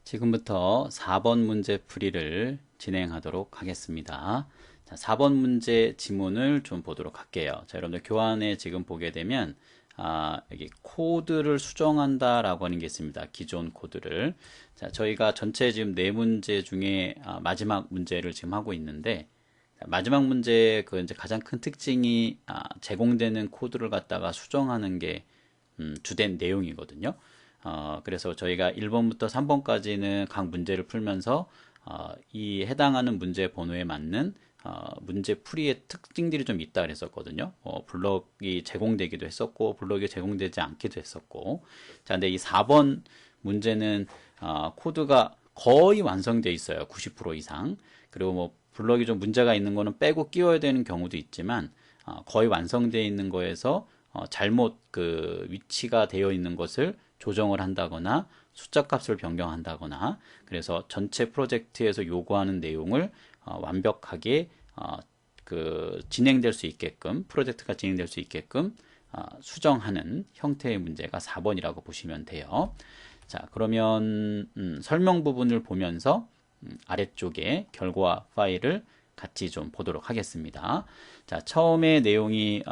지금부터 4번 문제 풀이를 진행하도록 하겠습니다. 자, 4번 문제 지문을 좀 보도록 할게요. 자, 여러분들 교환에 지금 보게 되면 여기 코드를 수정한다라고 하는 게 있습니다. 기존 코드를. 자, 저희가 전체 지금 네 문제 중에 마지막 문제를 지금 하고 있는데, 마지막 문제 그 이제 가장 큰 특징이 제공되는 코드를 갖다가 수정하는 게 주된 내용이거든요. 그래서 저희가 1번부터 3번까지는 각 문제를 풀면서 이 해당하는 문제 번호에 맞는 문제 풀이의 특징들이 좀 있다 그랬었거든요. 블럭이 제공되기도 했었고 블럭이 제공되지 않기도 했었고. 자, 근데 이 4번 문제는 코드가 거의 완성되어 있어요. 90% 이상. 그리고 뭐 블럭이 좀 문제가 있는 거는 빼고 끼워야 되는 경우도 있지만 거의 완성되어 있는 거에서 잘못 그 위치가 되어 있는 것을 조정을 한다거나 숫자 값을 변경한다거나, 그래서 전체 프로젝트에서 요구하는 내용을 완벽하게 그 진행될 수 있게끔, 프로젝트가 진행될 수 있게끔 수정하는 형태의 문제가 4번이라고 보시면 돼요. 자, 그러면 설명 부분을 보면서 아래쪽에 결과 파일을 같이 좀 보도록 하겠습니다. 자, 처음에 내용이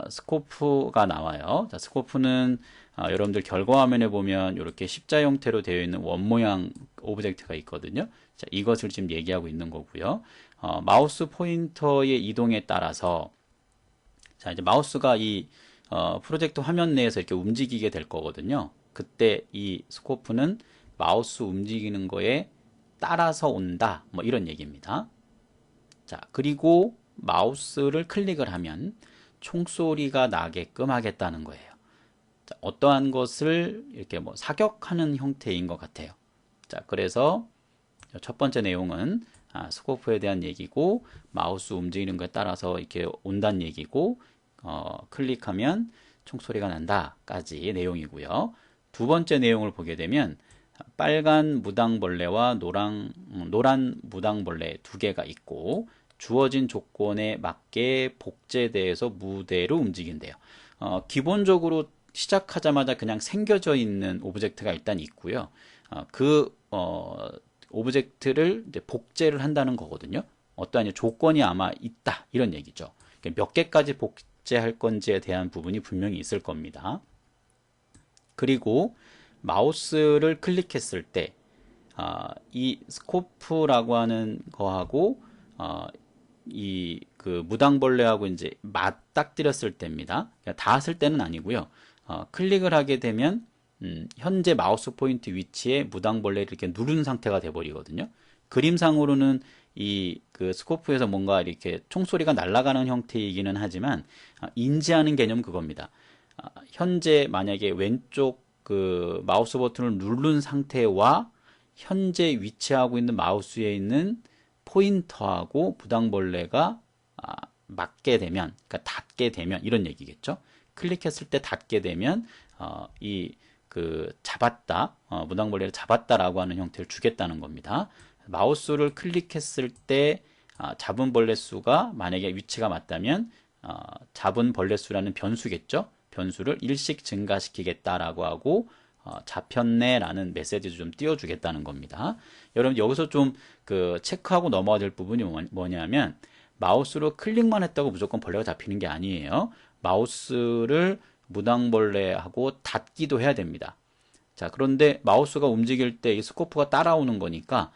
스코프가 나와요. 자, 스코프는 여러분들 결과 화면에 보면 이렇게 십자 형태로 되어 있는 원 모양 오브젝트가 있거든요. 자, 이것을 지금 얘기하고 있는 거고요. 마우스 포인터의 이동에 따라서, 자, 이제 마우스가 이 프로젝트 화면 내에서 이렇게 움직이게 될 거거든요. 그때 이 스코프는 마우스 움직이는 거에 따라서 온다, 뭐 이런 얘기입니다. 자, 그리고 마우스를 클릭을 하면 총소리가 나게끔 하겠다는 거예요. 자, 어떠한 것을 이렇게 뭐 사격하는 형태인 것 같아요. 자, 그래서 첫 번째 내용은 스코프에 대한 얘기고, 마우스 움직이는 것에 따라서 이렇게 온다는 얘기고, 클릭하면 총소리가 난다까지 내용이고요. 두 번째 내용을 보게 되면 빨간 무당벌레와 노란 무당벌레 두 개가 있고, 주어진 조건에 맞게 복제돼서 무대로 움직인대요. 기본적으로 시작하자마자 그냥 생겨져 있는 오브젝트가 일단 있고요. 오브젝트를 이제 복제를 한다는 거거든요. 어떠한 조건이 아마 있다, 이런 얘기죠. 몇 개까지 복제할 건지에 대한 부분이 분명히 있을 겁니다. 그리고 마우스를 클릭했을 때 이 스코프라고 하는 거하고 이 그 무당벌레하고 이제 맞닥뜨렸을 때입니다. 그러니까 닿았을 때는 아니고요. 클릭을 하게 되면 현재 마우스 포인트 위치에 무당벌레를 이렇게 누른 상태가 돼 버리거든요. 그림상으로는 이 그 스코프에서 뭔가 이렇게 총소리가 날아가는 형태이기는 하지만 인지하는 개념은 그겁니다. 현재 만약에 왼쪽 그 마우스 버튼을 누른 상태와 현재 위치하고 있는 마우스에 있는 포인터하고 무당벌레가 맞게 되면, 그러니까 닿게 되면 이런 얘기겠죠. 클릭했을 때 닿게 되면 이 그 잡았다, 무당벌레를 잡았다라고 하는 형태를 주겠다는 겁니다. 마우스를 클릭했을 때 잡은 벌레 수가 만약에 위치가 맞다면 잡은 벌레 수라는 변수겠죠. 변수를 일씩 증가시키겠다라고 하고 잡혔네라는 메시지를 좀 띄워주겠다는 겁니다. 여러분 여기서 좀 그 체크하고 넘어가야 될 부분이 뭐냐면, 마우스로 클릭만 했다고 무조건 벌레가 잡히는 게 아니에요. 마우스를 무당벌레하고 닿기도 해야 됩니다. 자, 그런데 마우스가 움직일 때 이 스코프가 따라오는 거니까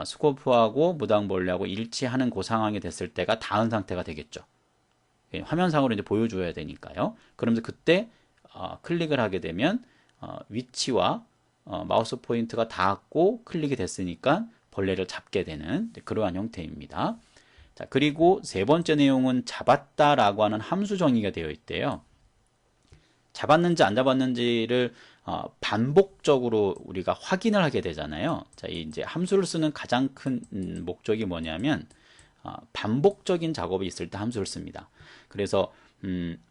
스코프하고 무당벌레하고 일치하는 그 상황이 됐을 때가 닿은 상태가 되겠죠. 화면상으로 이제 보여줘야 되니까요. 그러면서 그때 클릭을 하게 되면 위치와 마우스 포인트가 닿았고 클릭이 됐으니까 벌레를 잡게 되는 그러한 형태입니다. 자, 그리고 세 번째 내용은 잡았다라고 하는 함수 정의가 되어 있대요. 잡았는지 안 잡았는지를 반복적으로 우리가 확인을 하게 되잖아요. 자, 이제 함수를 쓰는 가장 큰 목적이 뭐냐면 반복적인 작업이 있을 때 함수를 씁니다. 그래서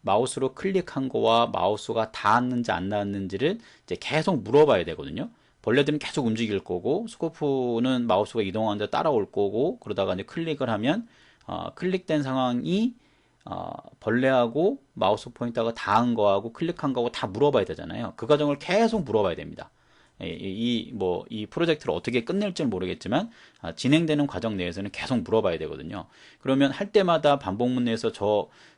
마우스로 클릭한 거와 마우스가 닿았는지 안 닿았는지를 이제 계속 물어봐야 되거든요. 벌레들은 계속 움직일 거고, 스코프는 마우스가 이동하는데 따라올 거고, 그러다가 이제 클릭을 하면 클릭된 상황이 벌레하고 마우스 포인터가 닿은 거하고 클릭한 거하고 다 물어봐야 되잖아요. 그 과정을 계속 물어봐야 됩니다. 이 프로젝트를 어떻게 끝낼지는 모르겠지만 진행되는 과정 내에서는 계속 물어봐야 되거든요. 그러면 할 때마다 반복문 내에서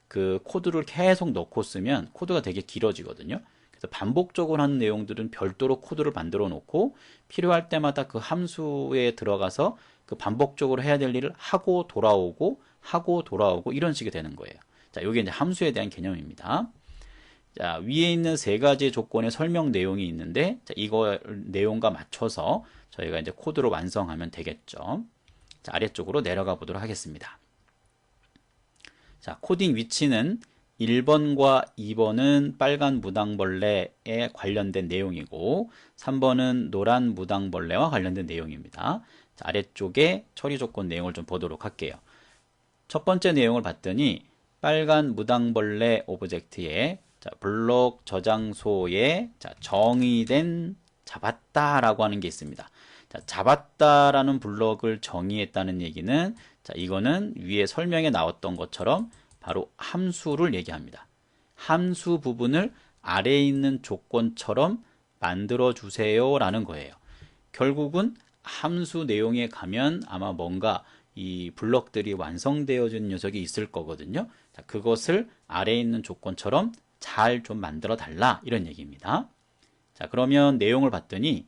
그 코드를 계속 넣고 쓰면 코드가 되게 길어지거든요. 그래서 반복적으로 하는 내용들은 별도로 코드를 만들어 놓고 필요할 때마다 그 함수에 들어가서 그 반복적으로 해야 될 일을 하고 돌아오고 이런 식이 되는 거예요. 자, 이게 이제 함수에 대한 개념입니다. 자, 위에 있는 세 가지 조건의 설명 내용이 있는데, 자, 이거 내용과 맞춰서 저희가 이제 코드로 완성하면 되겠죠. 자, 아래쪽으로 내려가 보도록 하겠습니다. 자, 코딩 위치는 1번과 2번은 빨간 무당벌레에 관련된 내용이고 3번은 노란 무당벌레와 관련된 내용입니다. 자, 아래쪽에 처리 조건 내용을 좀 보도록 할게요. 첫 번째 내용을 봤더니 빨간 무당벌레 오브젝트에 블록 저장소에 정의된 잡았다라고 하는 게 있습니다. 자, 잡았다라는 블록을 정의했다는 얘기는 이거는 위에 설명에 나왔던 것처럼 바로 함수를 얘기합니다. 함수 부분을 아래에 있는 조건처럼 만들어 주세요 라는 거예요. 결국은 함수 내용에 가면 아마 뭔가 이 블럭들이 완성되어진 녀석이 있을 거거든요. 자, 그것을 아래에 있는 조건처럼 잘 좀 만들어 달라 이런 얘기입니다. 자, 그러면 내용을 봤더니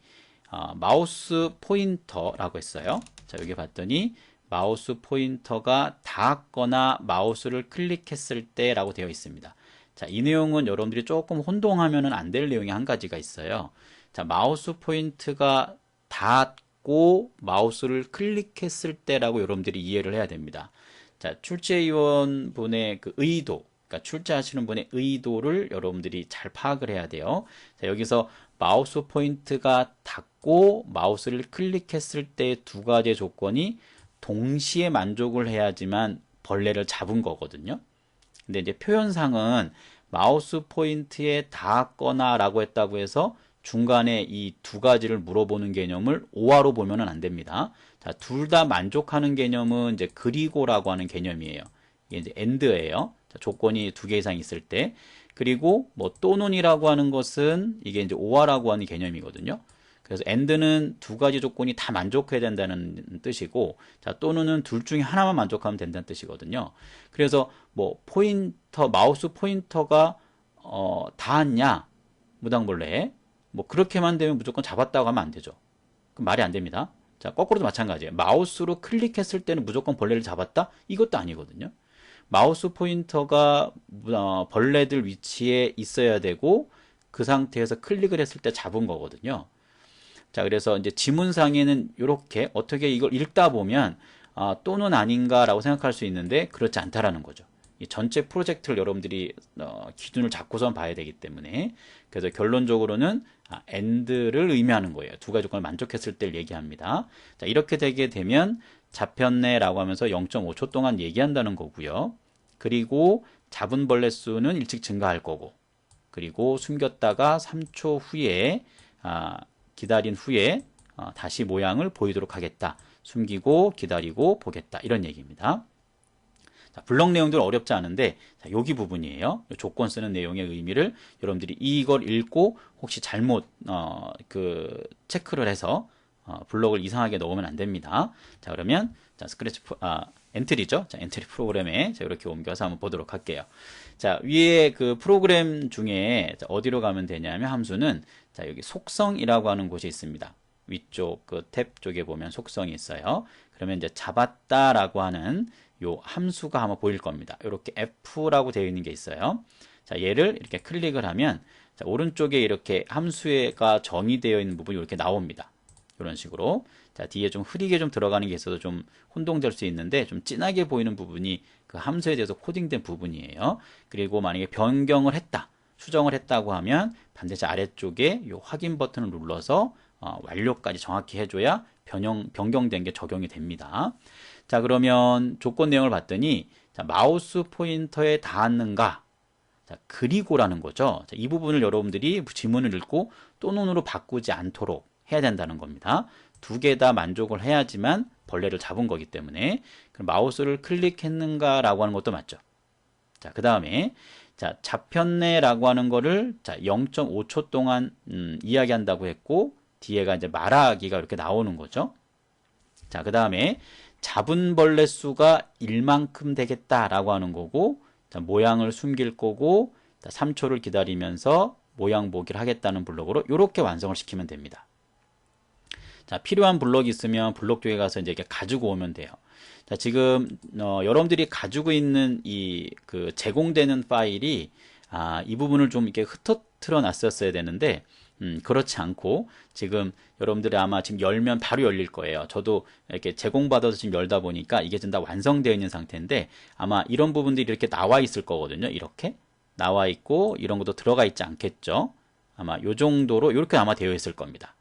마우스 포인터라고 했어요. 자, 여기 봤더니 마우스 포인터가 닿거나 마우스를 클릭했을 때 라고 되어 있습니다. 자, 이 내용은 여러분들이 조금 혼동하면 안 될 내용이 한 가지가 있어요. 자, 마우스 포인트가 닿고 마우스를 클릭했을 때라고 여러분들이 이해를 해야 됩니다. 자, 출제위원 분의 그 의도, 그러니까 출제하시는 분의 의도를 여러분들이 잘 파악을 해야 돼요. 자, 여기서 마우스 포인트가 닿고 마우스를 클릭했을 때 두 가지 조건이 동시에 만족을 해야지만 벌레를 잡은 거거든요. 근데 이제 표현상은 마우스 포인트에 닿았거나 라고 했다고 해서 중간에 이 두 가지를 물어보는 개념을 오화로 보면 안 됩니다. 자, 둘 다 만족하는 개념은 이제 그리고라고 하는 개념이에요. 이게 이제 AND예요. 자, 조건이 두 개 이상 있을 때. 그리고 뭐 또는이라고 하는 것은 이게 이제 오화라고 하는 개념이거든요. 그래서 AND는 두 가지 조건이 다 만족해야 된다는 뜻이고, 자, 또는은 둘 중에 하나만 만족하면 된다는 뜻이거든요. 그래서 뭐 마우스 포인터가 닿았냐, 무당벌레에 뭐 그렇게만 되면 무조건 잡았다고 하면 안 되죠. 그럼 말이 안 됩니다. 자, 거꾸로도 마찬가지예요. 마우스로 클릭했을 때는 무조건 벌레를 잡았다? 이것도 아니거든요. 마우스 포인터가 벌레들 위치에 있어야 되고 그 상태에서 클릭을 했을 때 잡은 거거든요. 자, 그래서 이제 지문상에는 이렇게 어떻게 이걸 읽다 보면 또는 아닌가라고 생각할 수 있는데 그렇지 않다라는 거죠. 이 전체 프로젝트를 여러분들이 기준을 잡고선 봐야 되기 때문에 그래서 결론적으로는 AND를 의미하는 거예요. 두 가지 조건을 만족했을 때를 얘기합니다. 자, 이렇게 되게 되면 잡혔네 라고 하면서 0.5초 동안 얘기한다는 거고요. 그리고 잡은 벌레 수는 일찍 증가할 거고, 그리고 숨겼다가 3초 후에 기다린 후에 다시 모양을 보이도록 하겠다. 숨기고 기다리고 보겠다. 이런 얘기입니다. 자, 블럭 내용들 어렵지 않은데 자, 여기 부분이에요. 조건 쓰는 내용의 의미를 여러분들이 이걸 읽고 혹시 잘못 체크를 해서 블럭을 이상하게 넣으면 안 됩니다. 자, 그러면 스크래치 엔트리죠. 자, 엔트리 프로그램에 이렇게 옮겨서 한번 보도록 할게요. 자, 위에 그 프로그램 중에 어디로 가면 되냐면 함수는 자, 여기 속성이라고 하는 곳이 있습니다. 위쪽 그 탭 쪽에 보면 속성이 있어요. 그러면 이제 잡았다라고 하는 요 함수가 아마 보일 겁니다. 이렇게 F라고 되어 있는 게 있어요. 자, 얘를 이렇게 클릭을 하면 자, 오른쪽에 이렇게 함수가 정의되어 있는 부분이 이렇게 나옵니다. 이런 식으로. 자, 뒤에 좀 흐리게 좀 들어가는 게 있어서 좀 혼동될 수 있는데 좀 진하게 보이는 부분이 그 함수에 대해서 코딩된 부분이에요. 그리고 만약에 변경을 했다, 수정을 했다고 하면 반드시 아래쪽에 이 확인 버튼을 눌러서 완료까지 정확히 해줘야 변경된 게 적용이 됩니다. 자, 그러면 조건 내용을 봤더니 자, 마우스 포인터에 닿았는가? 자, 그리고라는 거죠. 자, 이 부분을 여러분들이 지문을 읽고 또는으로 바꾸지 않도록 해야 된다는 겁니다. 두 개 다 만족을 해야지만 벌레를 잡은 거기 때문에 그럼 마우스를 클릭했는가 라고 하는 것도 맞죠. 자, 그 다음에 자, 잡혔네 라고 하는 거를 자, 0.5초 동안 이야기한다고 했고 뒤에가 이제 말하기가 이렇게 나오는 거죠. 자, 그 다음에 잡은 벌레 수가 1만큼 되겠다라고 하는 거고, 자, 모양을 숨길 거고, 자, 3초를 기다리면서 모양 보기를 하겠다는 블록으로 이렇게 완성을 시키면 됩니다. 자, 필요한 블록이 있으면 블록 쪽에 가서 이제 이렇게 가지고 오면 돼요. 자, 지금 여러분들이 가지고 있는 이 그 제공되는 파일이 이 부분을 좀 이렇게 흩어뜨려 놨었어야 되는데 그렇지 않고 지금 여러분들이 아마 지금 열면 바로 열릴 거예요. 저도 이렇게 제공받아서 지금 열다 보니까 이게 지금 다 완성되어 있는 상태인데 아마 이런 부분들이 이렇게 나와 있을 거거든요. 이렇게 나와 있고 이런 것도 들어가 있지 않겠죠. 아마 요 정도로 이렇게 아마 되어 있을 겁니다.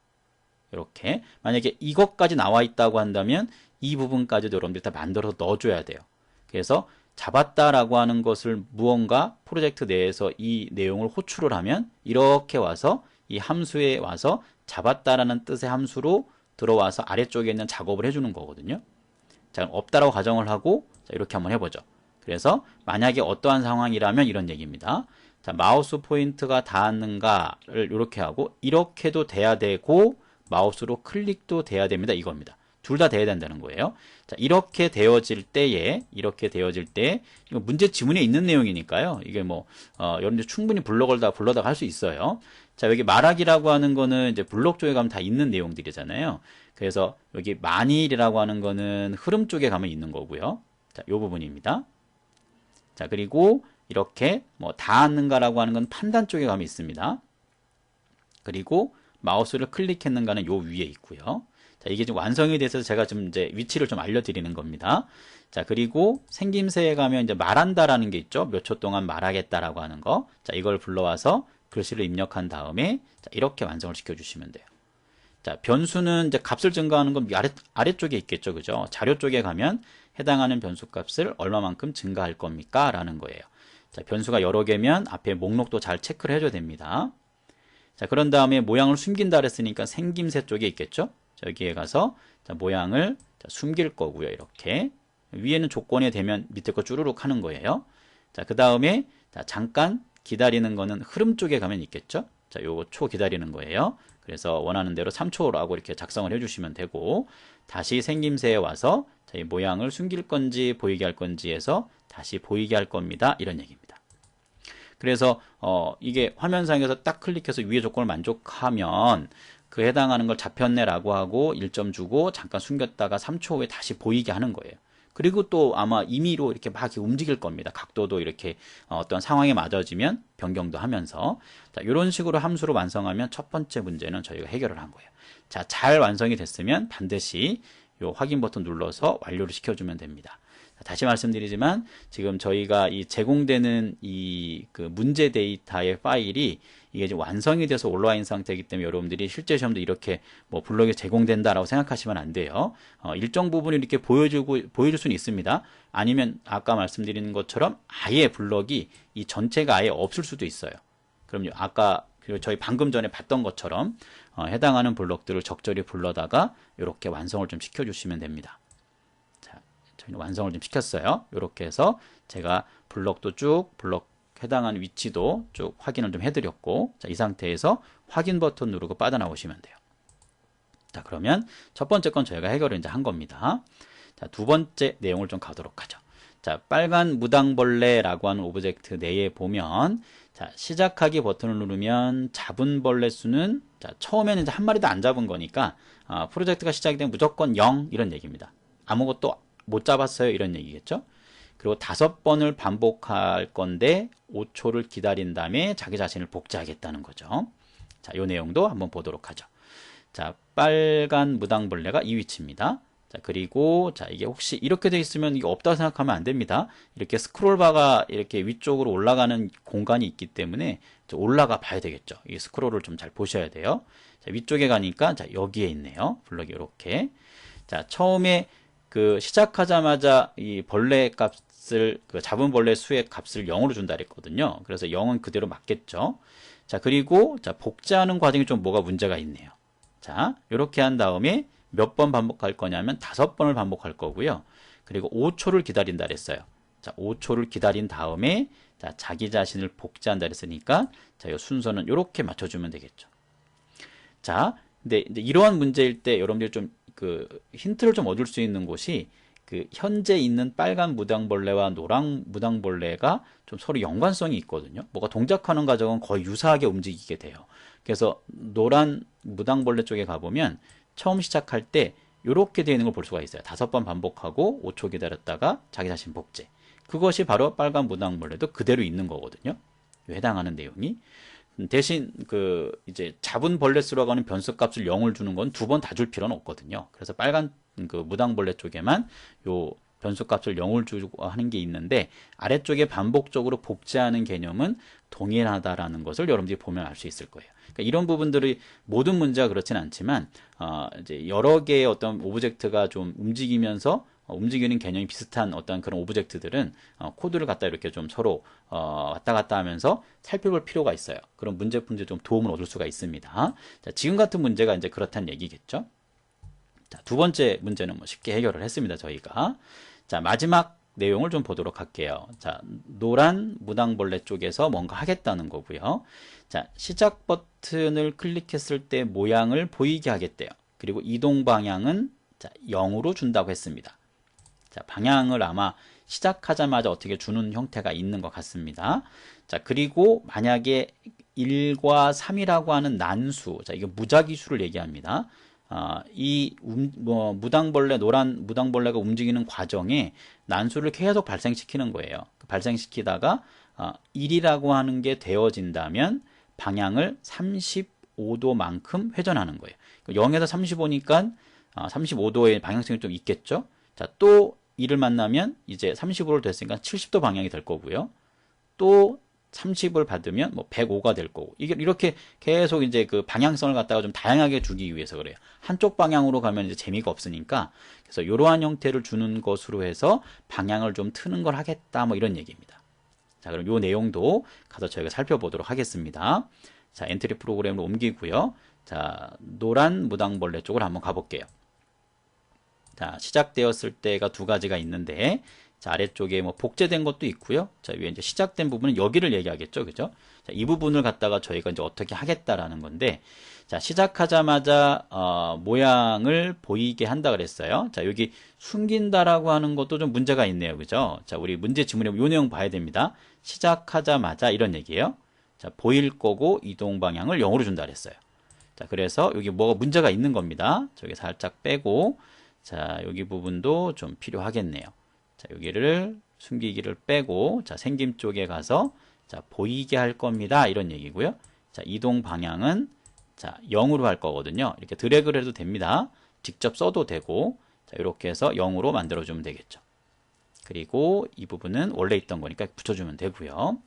이렇게 만약에 이것까지 나와 있다고 한다면 이 부분까지도 여러분들이 다 만들어서 넣어줘야 돼요. 그래서 잡았다라고 하는 것을 무언가 프로젝트 내에서 이 내용을 호출을 하면 이렇게 와서 이 함수에 와서 잡았다라는 뜻의 함수로 들어와서 아래쪽에 있는 작업을 해주는 거거든요. 자, 없다라고 가정을 하고 자, 이렇게 한번 해보죠. 그래서 만약에 어떠한 상황이라면 이런 얘기입니다. 자, 마우스 포인트가 닿았는가를 이렇게 하고 이렇게도 돼야 되고 마우스로 클릭도 돼야 됩니다. 이겁니다. 둘 다 돼야 된다는 거예요. 자, 이렇게 되어질 때에 이거 문제 지문에 있는 내용이니까요. 이게 뭐 여러분들 충분히 블록을 불러다가 할 수 있어요. 자, 여기 말하기라고 하는 거는 이제 블록 쪽에 가면 다 있는 내용들이잖아요. 그래서 여기 만일이라고 하는 거는 흐름 쪽에 가면 있는 거고요. 자, 요 부분입니다. 자, 그리고 이렇게 뭐 닿았는가라고 하는 건 판단 쪽에 가면 있습니다. 그리고 마우스를 클릭했는가는 요 위에 있고요. 자, 이게 지금 완성이 돼서 제가 좀 이제 위치를 좀 알려드리는 겁니다. 자, 그리고 생김새에 가면 이제 말한다라는 게 있죠. 몇 초 동안 말하겠다라고 하는 거. 자, 이걸 불러와서 글씨를 입력한 다음에 자, 이렇게 완성을 시켜주시면 돼요. 자, 변수는 이제 값을 증가하는 건 아래쪽에 있겠죠. 그죠? 자료 쪽에 가면 해당하는 변수 값을 얼마만큼 증가할 겁니까? 라는 거예요. 자, 변수가 여러 개면 앞에 목록도 잘 체크를 해줘야 됩니다. 자, 그런 다음에 모양을 숨긴다 그랬으니까 생김새 쪽에 있겠죠? 여기에 가서 자, 모양을 자, 숨길 거고요. 이렇게 위에는 조건이 되면 밑에 거 쭈루룩 하는 거예요. 자, 그 다음에 잠깐 기다리는 거는 흐름 쪽에 가면 있겠죠? 자, 요거 초 기다리는 거예요. 그래서 원하는 대로 3초라고 이렇게 작성을 해주시면 되고 다시 생김새에 와서 자, 이 모양을 숨길 건지 보이게 할 건지 해서 다시 보이게 할 겁니다. 이런 얘기입니다. 그래서 이게 화면상에서 딱 클릭해서 위의 조건을 만족하면 그 해당하는 걸 잡혔네라고 하고 1점 주고 잠깐 숨겼다가 3초 후에 다시 보이게 하는 거예요. 그리고 또 아마 임의로 이렇게 막 이렇게 움직일 겁니다. 각도도 이렇게 어떤 상황에 맞아지면 변경도 하면서 자, 이런 식으로 함수로 완성하면 첫 번째 문제는 저희가 해결을 한 거예요. 자, 잘 완성이 됐으면 반드시 요 확인 버튼 눌러서 완료를 시켜주면 됩니다. 다시 말씀드리지만 지금 저희가 이 제공되는 이 그 문제 데이터의 파일이 이게 지금 완성이 돼서 올라와 있는 상태이기 때문에 여러분들이 실제 시험도 이렇게 뭐 블록에 제공된다라고 생각하시면 안 돼요. 일정 부분을 이렇게 보여줄 수는 있습니다. 아니면 아까 말씀드린 것처럼 아예 블록이 이 전체가 아예 없을 수도 있어요. 그럼요. 아까 저희 방금 전에 봤던 것처럼 해당하는 블록들을 적절히 불러다가 이렇게 완성을 좀 시켜주시면 됩니다. 저희는 완성을 좀 시켰어요. 이렇게 해서 제가 블록도 쭉 블록 해당하는 위치도 쭉 확인을 좀 해드렸고 자, 이 상태에서 확인 버튼 누르고 빠져나오시면 돼요. 자, 그러면 첫 번째 건 저희가 해결을 이제 한 겁니다. 자, 두 번째 내용을 좀 가도록 하죠. 자, 빨간 무당벌레라고 하는 오브젝트 내에 보면 자, 시작하기 버튼을 누르면 잡은 벌레 수는 자, 처음에는 이제 한 마리도 안 잡은 거니까 프로젝트가 시작이 되면 무조건 0 이런 얘기입니다. 아무것도 못 잡았어요 이런 얘기겠죠. 그리고 5번을 반복할 건데 5초를 기다린 다음에 자기 자신을 복제하겠다는 거죠. 자, 이 내용도 한번 보도록 하죠. 자, 빨간 무당벌레가 이 위치입니다. 자, 그리고 자, 이게 혹시 이렇게 돼 있으면 이게 없다고 생각하면 안 됩니다. 이렇게 스크롤바가 이렇게 위쪽으로 올라가는 공간이 있기 때문에 올라가 봐야 되겠죠. 이 스크롤을 좀 잘 보셔야 돼요. 자, 위쪽에 가니까 자, 여기에 있네요. 블럭이 이렇게. 자, 처음에 그 시작하자마자 이 벌레 값을 그 잡은 벌레 수의 값을 0으로 준다 그랬거든요. 그래서 0은 그대로 맞겠죠. 자, 그리고 자, 복제하는 과정이 좀 뭐가 문제가 있네요. 자, 이렇게 한 다음에 몇 번 반복할 거냐면 5번을 반복할 거고요. 그리고 5초를 기다린다 그랬어요. 자, 5초를 기다린 다음에 자, 자기 자신을 복제한다 그랬으니까 자, 이 순서는 이렇게 맞춰주면 되겠죠. 자, 근데 이제 이러한 문제일 때 여러분들이 좀 그 힌트를 좀 얻을 수 있는 곳이 그 현재 있는 빨간 무당벌레와 노랑 무당벌레가 좀 서로 연관성이 있거든요. 뭐가 동작하는 과정은 거의 유사하게 움직이게 돼요. 그래서 노란 무당벌레 쪽에 가보면 처음 시작할 때 이렇게 되어 있는 걸 볼 수가 있어요. 5번 반복하고 5초 기다렸다가 자기 자신 복제. 그것이 바로 빨간 무당벌레도 그대로 있는 거거든요. 해당하는 내용이. 대신 그 이제 잡은 벌레 수라고 하는 변수값을 0을 주는 건 2번 다 줄 필요는 없거든요. 그래서 빨간 그 무당벌레 쪽에만 요 변수값을 0을 주고 하는 게 있는데 아래쪽에 반복적으로 복제하는 개념은 동일하다라는 것을 여러분들이 보면 알 수 있을 거예요. 그러니까 이런 부분들이 모든 문제가 그렇진 않지만 이제 여러 개의 어떤 오브젝트가 좀 움직이면서 움직이는 개념이 비슷한 어떤 그런 오브젝트들은 코드를 갖다 이렇게 좀 서로 왔다 갔다 하면서 살펴볼 필요가 있어요. 그런 문제 푼지에 좀 도움을 얻을 수가 있습니다. 자, 지금 같은 문제가 이제 그렇다는 얘기겠죠. 자, 두 번째 문제는 뭐 쉽게 해결을 했습니다, 저희가. 자, 마지막 내용을 좀 보도록 할게요. 자, 노란 무당벌레 쪽에서 뭔가 하겠다는 거고요. 자, 시작 버튼을 클릭했을 때 모양을 보이게 하겠대요. 그리고 이동 방향은 자, 0으로 준다고 했습니다. 자, 방향을 아마 시작하자마자 어떻게 주는 형태가 있는 것 같습니다. 자, 그리고 만약에 1과 3이라고 하는 난수, 자, 이거 무작위수를 얘기합니다. 무당벌레, 노란 무당벌레가 움직이는 과정에 난수를 계속 발생시키는 거예요. 발생시키다가 1이라고 하는 게 되어진다면 방향을 35도만큼 회전하는 거예요. 0에서 35니까 35도의 방향성이 좀 있겠죠. 자, 또 1을 만나면 이제 35로 됐으니까 70도 방향이 될 거고요. 또 30을 받으면 뭐 105가 될 거고. 이게 이렇게 계속 이제 그 방향성을 갖다가 좀 다양하게 주기 위해서 그래요. 한쪽 방향으로 가면 이제 재미가 없으니까. 그래서 이러한 형태를 주는 것으로 해서 방향을 좀 트는 걸 하겠다. 뭐 이런 얘기입니다. 자, 그럼 이 내용도 가서 저희가 살펴보도록 하겠습니다. 자, 엔트리 프로그램으로 옮기고요. 자, 노란 무당벌레 쪽으로 한번 가볼게요. 자, 시작되었을 때가 두 가지가 있는데, 자, 아래쪽에 뭐 복제된 것도 있고요. 자, 위에 이제 시작된 부분은 여기를 얘기하겠죠. 그죠? 자, 이 부분을 갖다가 저희가 이제 어떻게 하겠다라는 건데, 자, 시작하자마자, 모양을 보이게 한다 그랬어요. 자, 여기 숨긴다라고 하는 것도 좀 문제가 있네요. 그죠? 자, 우리 문제 지문에 요 내용 봐야 됩니다. 시작하자마자 이런 얘기예요. 자, 보일 거고 이동 방향을 0으로 준다 그랬어요. 자, 그래서 여기 뭐가 문제가 있는 겁니다. 저기 살짝 빼고, 자, 여기 부분도 좀 필요하겠네요. 자, 여기를 숨기기를 빼고, 자, 생김 쪽에 가서, 자, 보이게 할 겁니다. 이런 얘기고요. 자, 이동 방향은, 자, 0으로 할 거거든요. 이렇게 드래그를 해도 됩니다. 직접 써도 되고, 자, 이렇게 해서 0으로 만들어주면 되겠죠. 그리고 이 부분은 원래 있던 거니까 붙여주면 되고요.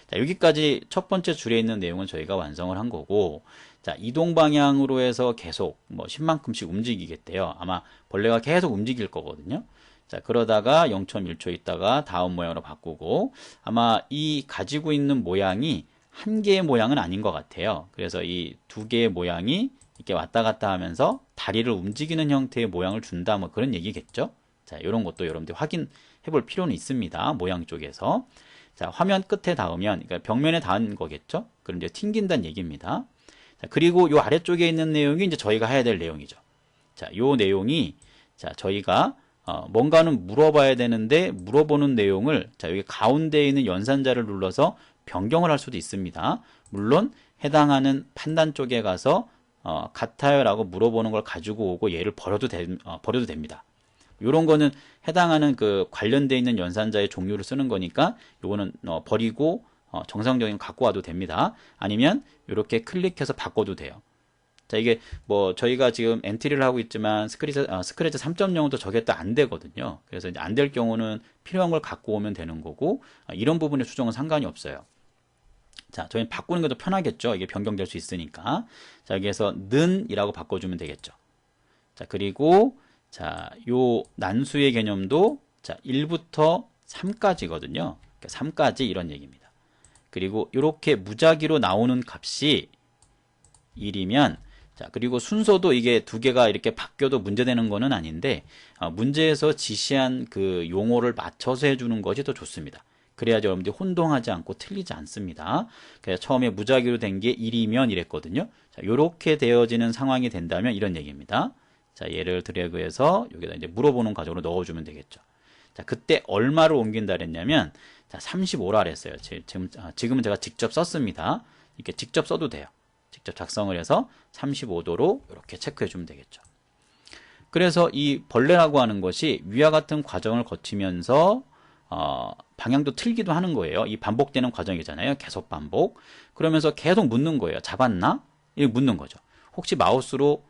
자, 여기까지 첫 번째 줄에 있는 내용은 저희가 완성을 한 거고, 자, 이동 방향으로 해서 계속 뭐 10만큼씩 움직이겠대요. 아마 벌레가 계속 움직일 거거든요. 자, 그러다가 0.1초 있다가 다음 모양으로 바꾸고, 아마 이 가지고 있는 모양이 한 개의 모양은 아닌 것 같아요. 그래서 이 두 개의 모양이 이렇게 왔다 갔다 하면서 다리를 움직이는 형태의 모양을 준다, 뭐 그런 얘기겠죠. 자, 이런 것도 여러분들 확인해 볼 필요는 있습니다. 모양 쪽에서. 자, 화면 끝에 닿으면, 그러니까 벽면에 닿은 거겠죠? 그럼 이제 튕긴다는 얘기입니다. 자, 그리고 요 아래쪽에 있는 내용이 이제 저희가 해야 될 내용이죠. 자, 요 내용이, 자, 저희가, 뭔가는 물어봐야 되는데, 물어보는 내용을, 자, 여기 가운데에 있는 연산자를 눌러서 변경을 할 수도 있습니다. 물론, 해당하는 판단 쪽에 가서, 같아요 라고 물어보는 걸 가지고 오고 얘를 버려도 됩니다. 요런 거는 해당하는 그 관련되어 있는 연산자의 종류를 쓰는 거니까 요거는 버리고 정상적인 거 갖고 와도 됩니다. 아니면 이렇게 클릭해서 바꿔도 돼요. 자, 이게 뭐 저희가 지금 엔트리를 하고 있지만 스크래치 3.0도 저게 또 안 되거든요. 그래서 이제 안 될 경우는 필요한 걸 갖고 오면 되는 거고, 이런 부분의 수정은 상관이 없어요. 자, 저희는 바꾸는 게 더 편하겠죠. 이게 변경될 수 있으니까. 자, 여기에서 는이라고 바꿔주면 되겠죠. 자, 그리고 자, 요 난수의 개념도 자, 1부터 3까지거든요. 그러니까 3까지 이런 얘기입니다. 그리고 이렇게 무작위로 나오는 값이 1이면, 자, 그리고 순서도 이게 두 개가 이렇게 바뀌어도 문제되는 거는 아닌데, 문제에서 지시한 그 용어를 맞춰서 해주는 것이 더 좋습니다. 그래야지 여러분들이 혼동하지 않고 틀리지 않습니다. 그래서 처음에 무작위로 된 게 1이면 이랬거든요. 자, 이렇게 되어지는 상황이 된다면 이런 얘기입니다. 자, 얘를 드래그해서 여기다 이제 물어보는 과정으로 넣어주면 되겠죠. 자, 그때 얼마를 옮긴다 그랬냐면, 자, 35라 그랬어요. 지금은 제가 직접 썼습니다. 이렇게 직접 써도 돼요. 직접 작성을 해서 35도로 이렇게 체크해 주면 되겠죠. 그래서 이 벌레라고 하는 것이 위와 같은 과정을 거치면서 방향도 틀기도 하는 거예요. 이 반복되는 과정이잖아요. 계속 반복. 그러면서 계속 묻는 거예요. 잡았나? 이렇게 묻는 거죠. 혹시 마우스로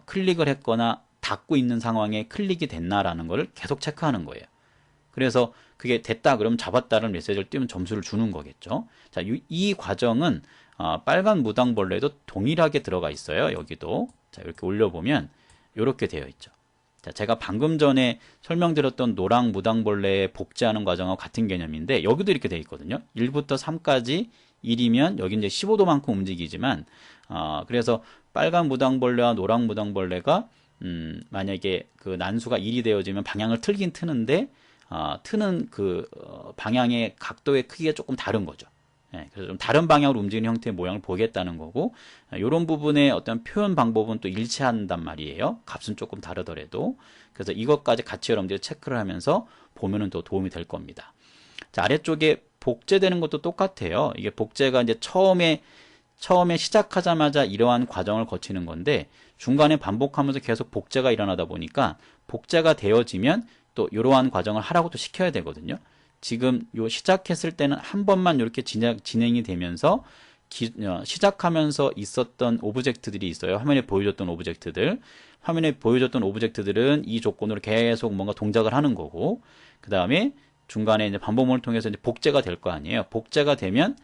클릭을 했거나 닫고 있는 상황에 클릭이 됐나라는 걸 계속 체크하는 거예요. 그래서 그게 됐다 그러면 잡았다는 메시지를 띄우면 점수를 주는 거겠죠. 자, 이 과정은 빨간 무당벌레도 동일하게 들어가 있어요. 여기도. 자, 이렇게 올려보면 이렇게 되어 있죠. 자, 제가 방금 전에 설명드렸던 노랑 무당벌레 복제하는 과정하고 같은 개념인데 여기도 이렇게 되어 있거든요. 1부터 3까지 1이면 여기 이제 15도만큼 움직이지만 그래서 빨간 무당벌레와 노랑 무당벌레가 만약에 그 난수가 1이 되어지면 방향을 틀긴 트는데 트는 그 방향의 각도의 크기가 조금 다른 거죠. 예, 그래서 좀 다른 방향으로 움직이는 형태의 모양을 보겠다는 거고, 이런 부분의 어떤 표현 방법은 또 일치한단 말이에요. 값은 조금 다르더라도. 그래서 이것까지 같이 여러분들이 체크를 하면서 보면은 또 도움이 될 겁니다. 자, 아래쪽에 복제되는 것도 똑같아요. 이게 복제가 이제 처음에 시작하자마자 이러한 과정을 거치는 건데, 중간에 반복하면서 계속 복제가 일어나다 보니까 복제가 되어지면 또 이러한 과정을 하라고 또 시켜야 되거든요. 지금 요 시작했을 때는 한 번만 이렇게 진행이 되면서 시작하면서 있었던 오브젝트들이 있어요. 화면에 보여줬던 오브젝트들. 화면에 보여줬던 오브젝트들은 이 조건으로 계속 뭔가 동작을 하는 거고, 그 다음에 중간에 이제 반복문을 통해서 이제 복제가 될 거 아니에요. 복제가 되면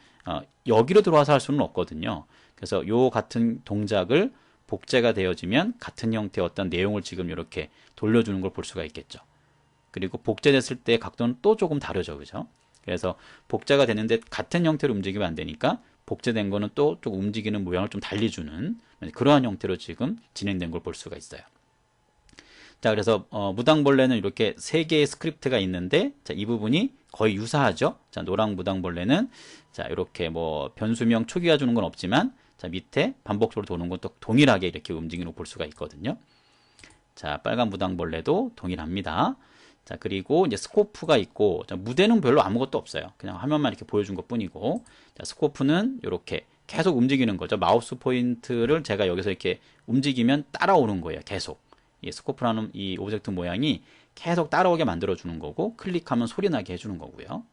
여기로 들어와서 할 수는 없거든요. 그래서 요 같은 동작을 복제가 되어지면 같은 형태의 어떤 내용을 지금 이렇게 돌려주는 걸 볼 수가 있겠죠. 그리고 복제됐을 때 각도는 또 조금 다르죠. 그죠? 그래서 복제가 되는데 같은 형태로 움직이면 안 되니까 복제된 거는 또 좀 움직이는 모양을 좀 달리 주는 그러한 형태로 지금 진행된 걸 볼 수가 있어요. 자, 그래서 무당벌레는 이렇게 3개의 스크립트가 있는데, 자, 이 부분이 거의 유사하죠. 자, 노랑 무당벌레는 자, 이렇게 뭐 변수명 초기화 주는 건 없지만, 자, 밑에 반복적으로 도는 것도 동일하게 이렇게 움직이는 걸 볼 수가 있거든요. 자, 빨간 무당벌레도 동일합니다. 자, 그리고 이제 스코프가 있고, 자, 무대는 별로 아무것도 없어요. 그냥 화면만 이렇게 보여준 것 뿐이고, 자, 스코프는 이렇게 계속 움직이는 거죠. 마우스 포인트를 제가 여기서 이렇게 움직이면 따라오는 거예요. 계속. 이 스코프라는 이 오브젝트 모양이 계속 따라오게 만들어주는 거고, 클릭하면 소리 나게 해주는 거고요.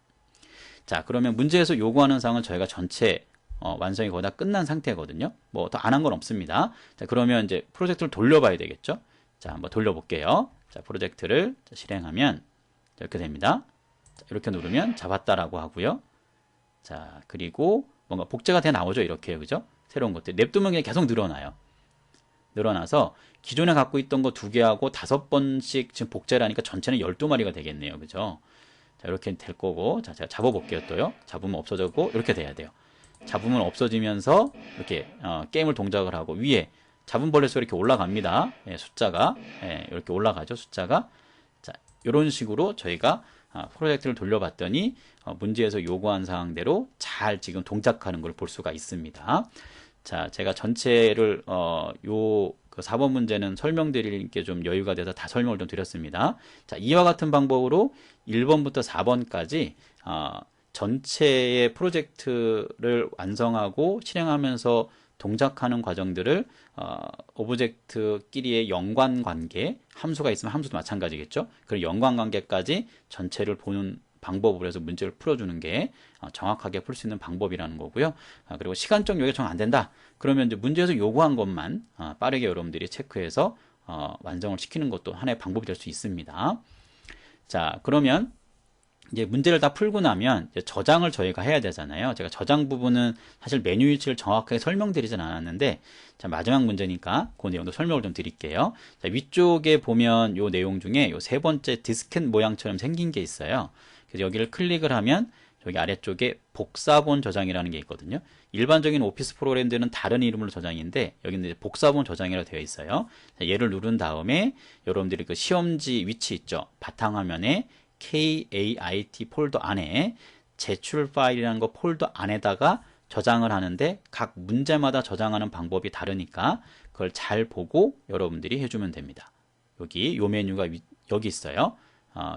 자, 그러면 문제에서 요구하는 사항은 저희가 전체 완성이 거의 다 끝난 상태거든요. 뭐 더 안 한 건 없습니다. 자, 그러면 이제 프로젝트를 돌려봐야 되겠죠. 자, 한번 돌려볼게요. 자, 프로젝트를 실행하면 이렇게 됩니다. 자, 이렇게 누르면 잡았다라고 하고요. 자, 그리고 뭔가 복제가 돼 나오죠. 이렇게, 그죠? 새로운 것들. 냅두면 그냥 계속 늘어나요. 늘어나서 기존에 갖고 있던 거 2개하고 5번씩 지금 복제를 하니까 전체는 12마리가 되겠네요. 그죠? 자, 이렇게 될 거고. 자, 제가 잡아볼게요. 또요. 잡으면 없어졌고, 이렇게 돼야 돼요. 잡으면 없어지면서 이렇게 게임을 동작을 하고 위에 잡은 벌레 수 이렇게 올라갑니다. 예, 숫자가 이렇게 올라가죠. 숫자가. 자, 이런 식으로 저희가 프로젝트를 돌려봤더니 문제에서 요구한 사항대로 잘 지금 동작하는 걸 볼 수가 있습니다. 자, 제가 전체를 그 4번 문제는 설명드릴 게 좀 여유가 돼서 다 설명을 좀 드렸습니다. 자, 이와 같은 방법으로 1번부터 4번까지 전체의 프로젝트를 완성하고 실행하면서 동작하는 과정들을 오브젝트끼리의 연관관계, 함수가 있으면 함수도 마찬가지겠죠. 그리고 연관관계까지 전체를 보는 방법으로 해서 문제를 풀어주는 게 정확하게 풀 수 있는 방법이라는 거고요. 그리고 시간적 여유가 정 안 된다. 그러면 이제 문제에서 요구한 것만 빠르게 여러분들이 체크해서 완성을 시키는 것도 하나의 방법이 될 수 있습니다. 자, 그러면 이제 문제를 다 풀고 나면 이제 저장을 저희가 해야 되잖아요. 제가 저장 부분은 사실 메뉴 위치를 정확하게 설명드리진 않았는데, 자, 마지막 문제니까 그 내용도 설명을 좀 드릴게요. 자, 위쪽에 보면 요 내용 중에 요 3번째 디스켓 모양처럼 생긴 게 있어요. 그래서 여기를 클릭을 하면 여기 아래쪽에 복사본 저장이라는 게 있거든요. 일반적인 오피스 프로그램들은 다른 이름으로 저장인데 여기는 이제 복사본 저장이라고 되어 있어요. 자, 얘를 누른 다음에 여러분들이 그 시험지 위치 있죠. 바탕화면에 KAIT 폴더 안에 제출 파일이라는 거 폴더 안에다가 저장을 하는데 각 문제마다 저장하는 방법이 다르니까 그걸 잘 보고 여러분들이 해주면 됩니다. 여기 요 메뉴가 여기 있어요.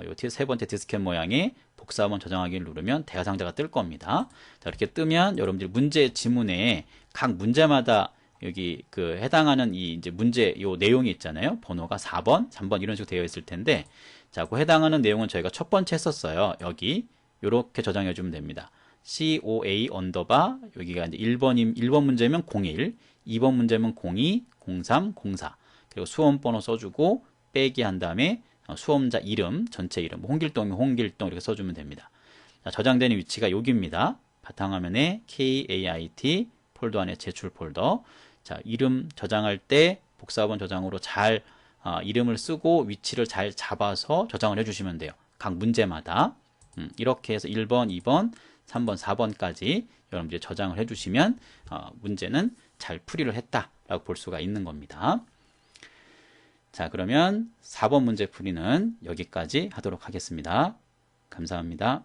요 세 번째 디스켓 모양의 복사본 저장하기를 누르면 대화상자가 뜰 겁니다. 자, 이렇게 뜨면 여러분들 문제 지문에 각 문제마다 여기 그 해당하는 이 이제 문제 요 내용이 있잖아요. 번호가 4번, 3번 이런 식으로 되어 있을 텐데, 자, 그 해당하는 내용은 저희가 첫 번째 했었어요. 여기 요렇게 저장해 주면 됩니다. COA 언더바 여기가 이제 1번 문제면 01, 2번 문제면 02, 03, 04. 그리고 수험 번호 써주고 빼기 한 다음에 수험자 이름, 전체 이름, 뭐 홍길동이면 홍길동 이렇게 써주면 됩니다. 자, 저장되는 위치가 여기입니다. 바탕화면에 KAIT 폴더 안에 제출 폴더. 자, 이름 저장할 때 복사본 저장으로 잘 이름을 쓰고 위치를 잘 잡아서 저장을 해주시면 돼요. 각 문제마다. 이렇게 해서 1번, 2번, 3번, 4번까지 여러분들이 저장을 해주시면 문제는 잘 풀이를 했다라고 볼 수가 있는 겁니다. 자, 그러면 4번 문제 풀이는 여기까지 하도록 하겠습니다. 감사합니다.